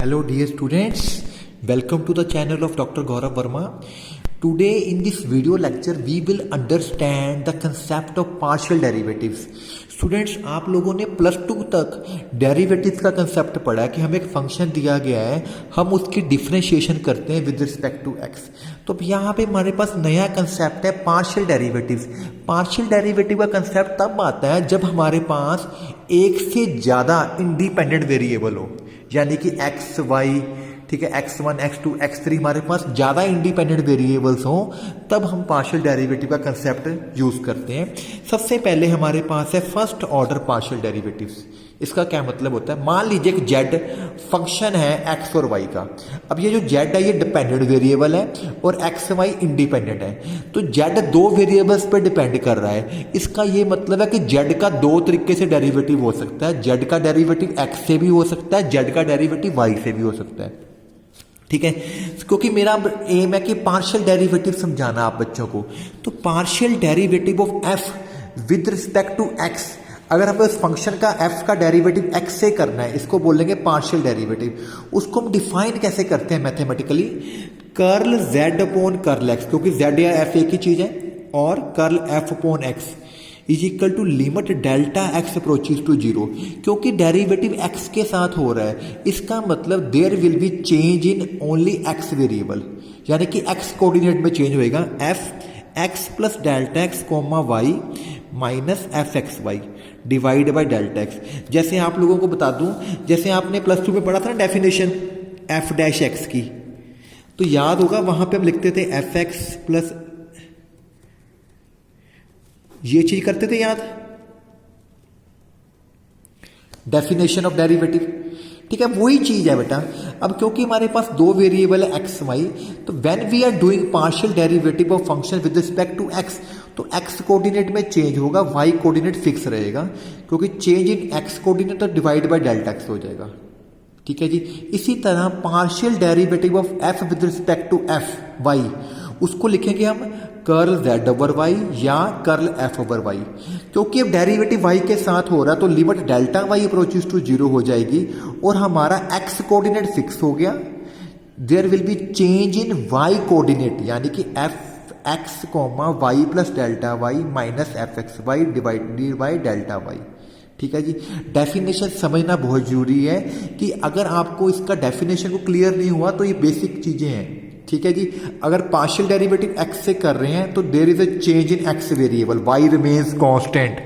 Hello dear students, welcome to the channel of Dr. Gaurav Verma. Today in this video lecture we will understand the concept of partial derivatives. Students आप लोगों ने plus two तक derivatives का concept पढ़ा है कि हमें एक फंक्शन दिया गया है, हम उसकी डिफरेंशिएशन करते हैं विद रिस्पेक्ट टू एक्स। तो यहाँ पे हमारे पास नया कंसेप्ट है पार्शियल डेरिवेटिव्स। पार्शियल डेरिवेटिव का कंसेप्ट तब आता है जब हमारे पास एक से ज़्यादा इंडिपेंडेंट वेरिएबल हो, यानी कि एक्स वाई, ठीक है, x1 x2 x3 हमारे पास ज़्यादा इंडिपेंडेंट वेरिएबल्स हों तब हम पार्शियल डेरिवेटिव का कंसेप्ट यूज़ करते हैं। सबसे पहले हमारे पास है फर्स्ट ऑर्डर पार्शियल डेरिवेटिव्स। इसका क्या मतलब होता है, मान लीजिए कि z फंक्शन है x और y का। अब ये जो z है ये डिपेंडेंट वेरिएबल है और x y इंडिपेंडेंट है, तो z दो वेरिएबल्स पर डिपेंड कर रहा है। इसका ये मतलब है कि z का दो तरीके से डेरिवेटिव हो सकता है। z का डेरिवेटिव x से भी हो सकता है, z का डेरिवेटिव y से भी हो सकता है, ठीक है। क्योंकि मेरा एम है कि पार्शियल डेरिवेटिव समझाना आप बच्चों को। तो partial derivative of f with respect to x, अगर हमें उस फंक्शन का f का डेरिवेटिव x से करना है, इसको बोलेंगे पार्शियल डेरिवेटिव। उसको हम डिफाइन कैसे करते हैं mathematically, curl z upon curl x, क्योंकि z या f एक ही चीज है, और curl f upon x is equal to limit delta x approaches to zero. क्योंकि डेरिवेटिव x के साथ हो रहा है, इसका मतलब there will be change in only x variable, यानी कि x कोऑर्डिनेट में चेंज होएगा f x plus delta x comma y minus f x y divide by delta x. जैसे आप लोगों को बता दूं, जैसे आपने प्लस टू में पढ़ा था ना डेफिनेशन एफ डैश एक्स की, तो याद होगा वहां पे हम लिखते थे एफ एक्स प्लस, ये चीज करते थे याद, डेफिनेशन ऑफ डेरिवेटिव, ठीक है, वही चीज है बेटा। अब क्योंकि हमारे पास दो वेरिएबल है एक्स वाई, तो when we are doing partial derivative of function with respect to x, तो एक्स कोऑर्डिनेट में चेंज होगा, वाई कोऑर्डिनेट फिक्स रहेगा, क्योंकि चेंज इन एक्स कोऑर्डिनेट तो डिवाइड बाय डेल्टा एक्स हो जाएगा, ठीक है जी। इसी तरह partial derivative of f with respect to f y, उसको लिखेंगे हम कर्ल z ओवर वाई या कर्ल f ओवर वाई। क्योंकि अब डेरिवेटिव y के साथ हो रहा है तो limit delta y approaches to zero हो जाएगी और हमारा x कोऑर्डिनेट फिक्स हो गया। There will be change in y coordinate, यानी कि f x comma y plus delta y minus f x y divided by delta y, ठीक है जी। डेफिनेशन समझना बहुत जरूरी है कि अगर आपको इसका डेफिनेशन को क्लियर नहीं हुआ तो ये बेसिक चीजें हैं, ठीक है जी। अगर पार्शियल डेरिवेटिव x से कर रहे हैं तो there is a change in x variable, y remains constant.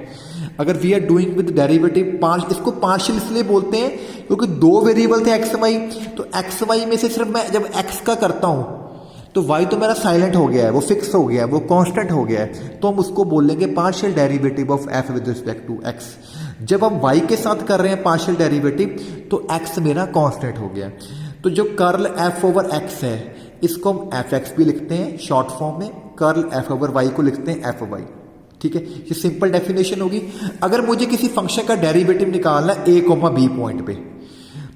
अगर we are doing with derivative इसको पार्शियल इसलिए बोलते हैं क्योंकि दो वेरिएबल थे x y, तो x y में से सिर्फ मैं जब x का करता हूं तो y तो मेरा साइलेंट हो गया है, वो फिक्स हो गया है, वो कांस्टेंट हो गया है, तो हम उसको बोलेंगे partial derivative of f with respect to x। जब हम y के साथ कर रहे हैं पार्शियल डेरिवेटिव तो x मेरा कांस्टेंट हो गया। तो जो कर्ल f ओवर x है इसको हम एफ एक्स भी लिखते हैं शॉर्ट फॉर्म में, कर्ल एफ ओवर वाई को लिखते हैं एफ वाई, ठीक है। ये सिंपल डेफिनेशन होगी। अगर मुझे किसी फंक्शन का डेरिवेटिव निकालना है ए कोमा बी पॉइंट पे,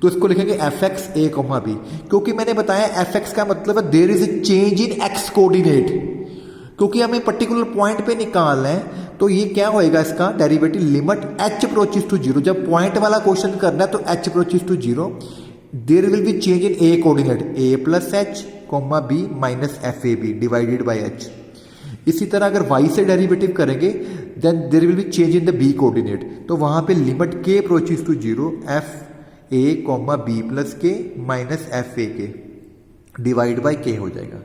तो इसको लिखेंगे f x a comma b, क्योंकि मैंने बताया एफ एक्स का मतलब है there is a change in x coordinate. क्योंकि हमें पर्टिकुलर पॉइंट पे निकालना है तो ये क्या होएगा, इसका derivative limit h approaches to zero. जब पॉइंट वाला क्वेश्चन करना है तो h approaches to zero, there will be change in a coordinate a plus h comma b minus f a b divided by h. इसी तरह अगर y से derivative करेंगे then there will be change in the b coordinate, तो वहां पे limit k approaches to zero f a comma b plus के minus f ए के डिवाइड बाई के हो जाएगा,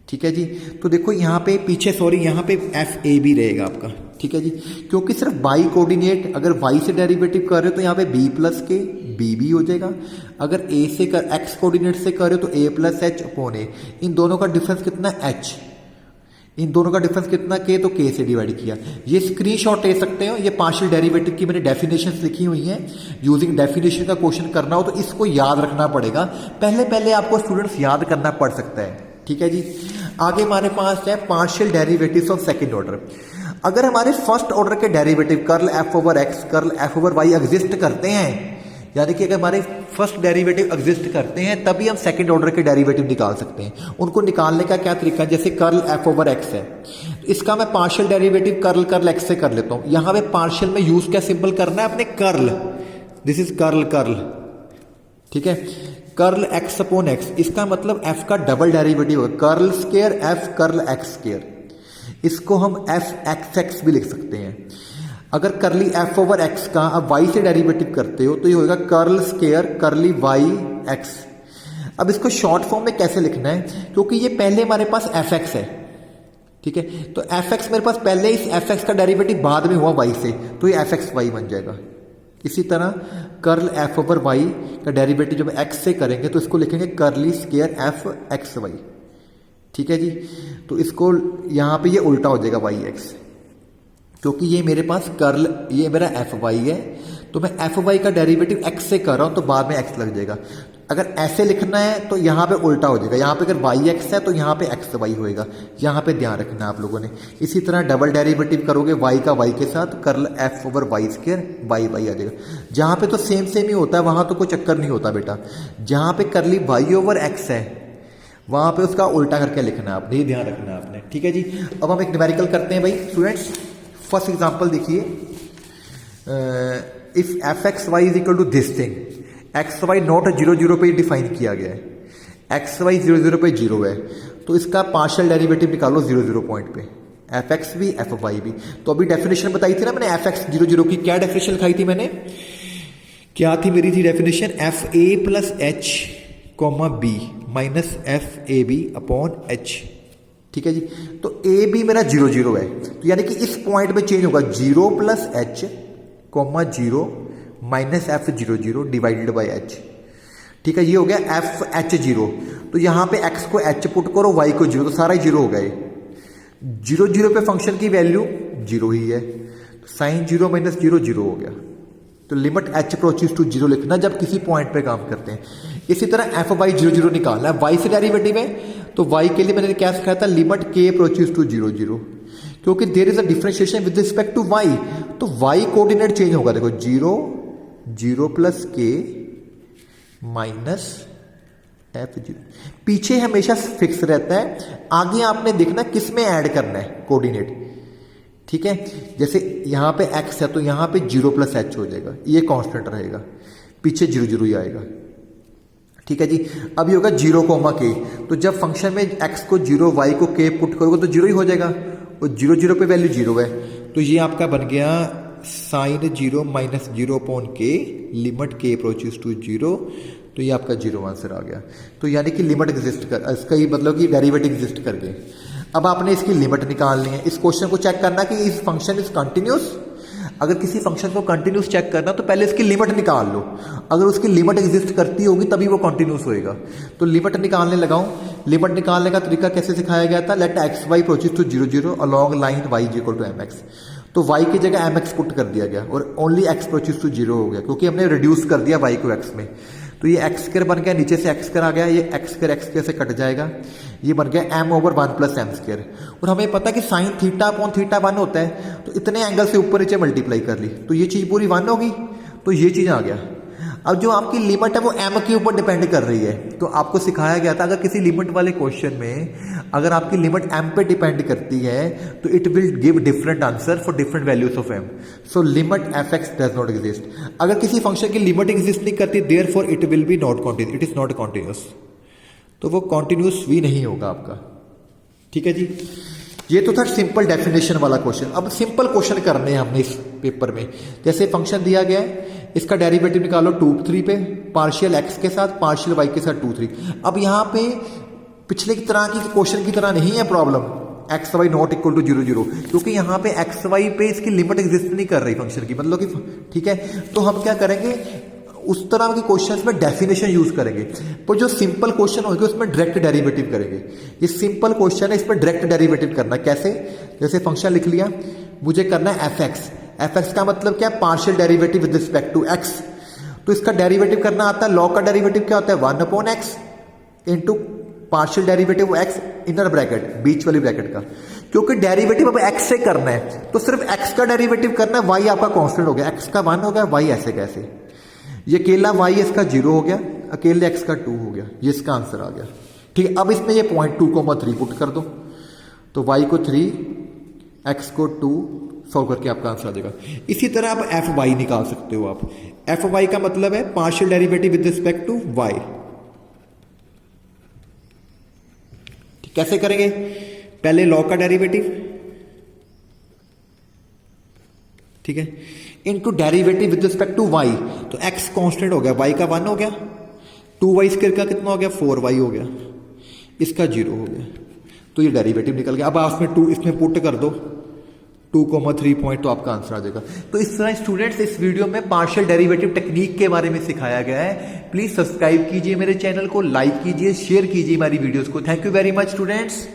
ठीक है जी। तो देखो यहाँ पे पीछे यहाँ पे एफ ए भी रहेगा आपका, ठीक है जी। क्योंकि सिर्फ y कोऑर्डिनेट अगर y से डेरिवेटिव कर रहे हो तो यहाँ पे b प्लस के b भी हो जाएगा। अगर a से x कोऑर्डिनेट से कर रहे हो तो a प्लस एच अपॉन ए, इन दोनों का डिफरेंस कितना h, इन दोनों का डिफरेंस कितना k, तो k से डिवाइड किया। ये स्क्रीनशॉट ले सकते हो, ये पार्शियल डेरिवेटिव की मैंने डेफिनेशंस लिखी हुई हैं। यूजिंग डेफिनेशन का क्वेश्चन करना हो तो इसको याद रखना पड़ेगा, पहले आपको स्टूडेंट्स याद करना पड़ सकता है, ठीक है जी। आगे हमारे पास है partial derivatives of second order. अगर हमारे फर्स्ट ऑर्डर के derivative curl F over x curl F over y exist करते हैं, यानी कि अगर हमारे फर्स्ट डेरिवेटिव एग्जिस्ट करते हैं तभी हम सेकंड ऑर्डर के डेरिवेटिव निकाल सकते हैं। उनको निकालने का क्या तरीका है, जैसे कर्ल एफ ओवर एक्स है, इसका मैं पार्शियल डेरिवेटिव कर्ल एक्स से कर लेता हूं। यहां पे पार्शियल में यूज क्या सिंपल करना है अपने कर्ल, दिस इज कर्ल, ठीक है। कर्ल एक्स अपॉन एक्स, इसका मतलब एफ का डबल डेरिवेटिव होगा, curl square F curl x square, इसको हम एफ एक्स एक्स भी लिख सकते हैं। अगर करली एफ ओवर एक्स का अब वाई से डेरिवेटिव करते हो तो ये होगा कर्ल स्क्वायर करली वाई एक्स। अब इसको शॉर्ट फॉर्म में कैसे लिखना है, क्योंकि ये पहले हमारे पास एफ एक्स है, ठीक है, तो एफ एक्स मेरे पास पहले, इस एफ एक्स का डेरिवेटिव बाद में हुआ वाई से, तो ये एफ एक्स वाई बन जाएगा। इसी तरह कर्ल एफ ओवर वाई का डेरिवेटिव जब एक्स से करेंगे तो इसको लिखेंगे curly square f x y, ठीक है जी। तो इसको यहां पे ये उल्टा हो जाएगा वाई एक्स, क्योंकि ये मेरे पास कर्ल, ये मेरा एफ वाई है, तो मैं एफ वाई का डेरिवेटिव एक्स से कर रहा हूं तो बाद में एक्स लग जाएगा। अगर ऐसे लिखना है तो यहाँ पे उल्टा हो जाएगा, यहाँ पे अगर वाई एक्स है तो यहाँ पे एक्स वाई होएगा, यहाँ पे ध्यान रखना है आप लोगों ने। इसी तरह डबल डेरिवेटिव करोगे वाई का वाई के साथ, curl F over Y square Y Y आ जाएगा। जहाँ पे तो सेम सेम ही होता है वहाँ तो कोई चक्कर नहीं होता बेटा, जहाँ पे करली वाई ओवर एक्स है वहाँ पे उसका उल्टा करके लिखना है आपने, ये ध्यान रखना है आपने, ठीक है जी। अब हम एक न्यूमेरिकल करते हैं भाई स्टूडेंट्स। फर्स्ट एग्जाम्पल देखिए, if f x y is equal to this thing, x y not 0 0 पे डिफाइन किया गया है, एक्स वाई 0 0 पे 0 है, तो इसका पार्शियल डेरिवेटिव निकालो 0 0 पॉइंट पे, एफ एक्स भी एफ वाई भी। तो अभी डेफिनेशन बताई थी ना मैंने एफ एक्स 0 0 की, क्या डेफिनेशन लिखाई थी मैंने, क्या थी मेरी थी definition, f a plus h comma b minus f a b upon h, ठीक है जी। तो ए बी मेरा 0 0 है, तो यानी कि इस पॉइंट में चेंज होगा 0 plus h comma 0 minus F 0 0 divided by H, ठीक है, ये हो गया एफ एच 0। तो यहां पे एक्स को एच पुट करो, वाई को 0, तो सारा ही 0 हो गया, 0 0 पे फंक्शन की वैल्यू 0 ही है, तो साइन 0 माइनस 0 0 हो गया। तो लिमिट एच अप्रोचेस टू 0 लिखना जब किसी पॉइंट पे काम करते हैं। इसी तरह एफ वाई 0 0 निकालना है, वाई से डेरिवेटिव है, तो वाई के लिए मैंने क्या सिखाया था, लिमिट के अप्रोचेस टू 0 0, क्योंकि there is a differentiation with respect to y, तो वाई कोऑर्डिनेट चेंज होगा, देखो 0 0 प्लस के माइनस एफ 0, पीछे हमेशा फिक्स रहता है, आगे आपने देखना किस में ऐड करना है कोऑर्डिनेट, ठीक है। जैसे यहां पे x है तो यहां पे 0 प्लस एच हो जाएगा, ये कांस्टेंट रहेगा, पीछे 0 0 ही आएगा, ठीक है जी। अभी होगा 0 कोमा के, तो जब फंक्शन में x को 0 y को k पुट करोगे तो 0 ही हो जाएगा, और 0 0 पे वैल्यू 0 है, तो ये आपका बन गया साइन 0 माइनस 0 अपॉन के, लिमिट के अप्रोचेस टू 0, तो ये आपका 0 आंसर आ गया। तो यानी कि लिमिट एग्जिस्ट कर, इसका ही मतलब कि डेरिवेटिव एग्जिस्ट कर गए। अब आपने इसकी लिमिट निकालनी है, इस क्वेश्चन को चेक करना कि इस फंक्शन इज कंटिन्यूस। अगर किसी फंक्शन को कंटिन्यूस चेक करना तो पहले इसकी लिमिट निकाल लो, अगर उसकी लिमिट एग्जिस्ट करती होगी तभी वो कंटिन्यूस होएगा। तो लिमिट निकालने लगाऊं, लिमिट निकालने का तरीका कैसे सिखाया गया था, let x y approaches to 0 0 along line y is equal to m x, तो y की जगह एम एक्स पुट कर दिया गया और ओनली x अप्रोचेस टू 0 हो गया, क्योंकि हमने रिड्यूस कर दिया y को x में। तो ये एक्स स्क्वायर बन गया, नीचे से एक्स स्क्वायर आ गया, ये एक्स स्क्वायर से कट जाएगा, ये बन गया m over 1 plus m square. और हमें पता कि साइन थीटा अपॉन थीटा 1 होता है, तो इतने एंगल से ऊपर नीचे मल्टीप्लाई कर ली, तो ये चीज पूरी 1 होगी, तो ये चीज आ गया। अब जो आपकी लिमिट है वो m के ऊपर डिपेंड कर रही है, तो आपको सिखाया गया था अगर किसी लिमिट वाले क्वेश्चन में अगर आपकी लिमिट m पे डिपेंड करती है तो it will give different answer for different values of m। So limit F x does not exist, अगर किसी फंक्शन की लिमिट एग्जिस्ट नहीं करती therefore it will be not continuous, it is not continuous, तो वो कॉन्टिन्यूस भी नहीं होगा आपका, ठीक है जी। ये तो था सिंपल डेफिनेशन वाला क्वेश्चन। अब सिंपल क्वेश्चन करने हैं हमने इस पेपर में, जैसे फंक्शन दिया गया है, इसका डेरिवेटिव निकालो 2 3 पे, पार्शियल x के साथ पार्शियल y के साथ 2 3। अब यहाँ पे पिछले की तरह की क्वेश्चन की तरह नहीं है problem x y not equal to 0 0, क्योंकि यहाँ पे एक्स वाई पे इसकी लिमिट एग्जिस्ट नहीं कर रही फंक्शन की, मतलब कि ठीक है। तो हम क्या करेंगे, उस तरह के क्वेश्चंस में डेफिनेशन यूज करेंगे, पर जो सिंपल क्वेश्चन होगा उसमें डायरेक्ट डेरिवेटिव करेंगे। ये सिंपल क्वेश्चन है, इसमें डायरेक्ट डेरिवेटिव करना कैसे, जैसे फंक्शन लिख लिया, मुझे करना है एफ एक्स, एफ एक्स का मतलब क्या, partial derivative with respect to x, तो इसका डेरिवेटिव करना आता है, लॉग का डेरिवेटिव क्या होता है 1 upon X into partial derivative X inner bracket बीच वाली ब्रैकेट का, क्योंकि डेरिवेटिव अब एक्स से करना है तो सिर्फ एक्स का डेरिवेटिव करना है, वाई आपका कांस्टेंट हो गया, एक्स का 1 हो गया, वाई ऐसे कैसे, ये अकेला वाई इसका 0 हो गया, अकेले एक्स का 2 हो गया, ये इसका आंसर आ गया, ठीक है। अब इसमें ये पॉइंट 2,3 पुट कर दो, तो वाई को 3 एक्स को 2 सॉल्व करके आपका आंसर आ जाएगा। इसी तरह आप एफ वाई निकाल सकते हो, आप एफ वाई का मतलब है partial derivative with respect to y, कैसे करेंगे? पहले लॉग का डेरिवेटिव, ठीक है, into derivative with respect to y, तो एक्स कांस्टेंट हो गया, वाई का 1 हो गया, 2y स्क्वायर का कितना हो गया, 4y हो गया, इसका 0 हो गया, तो ये डेरिवेटिव निकल गया। अब आप इसमें पुट कर दो 2,3 पॉइंट, तो आपका आंसर आ जाएगा। तो इस तरह स्टूडेंट्स इस वीडियो में पार्शियल डेरिवेटिव टेक्निक के बारे में सिखाया गया है। प्लीज सब्सक्राइब कीजिए मेरे चैनल को, लाइक कीजिए, शेयर कीजिए हमारी वीडियोस को। Thank you very much students.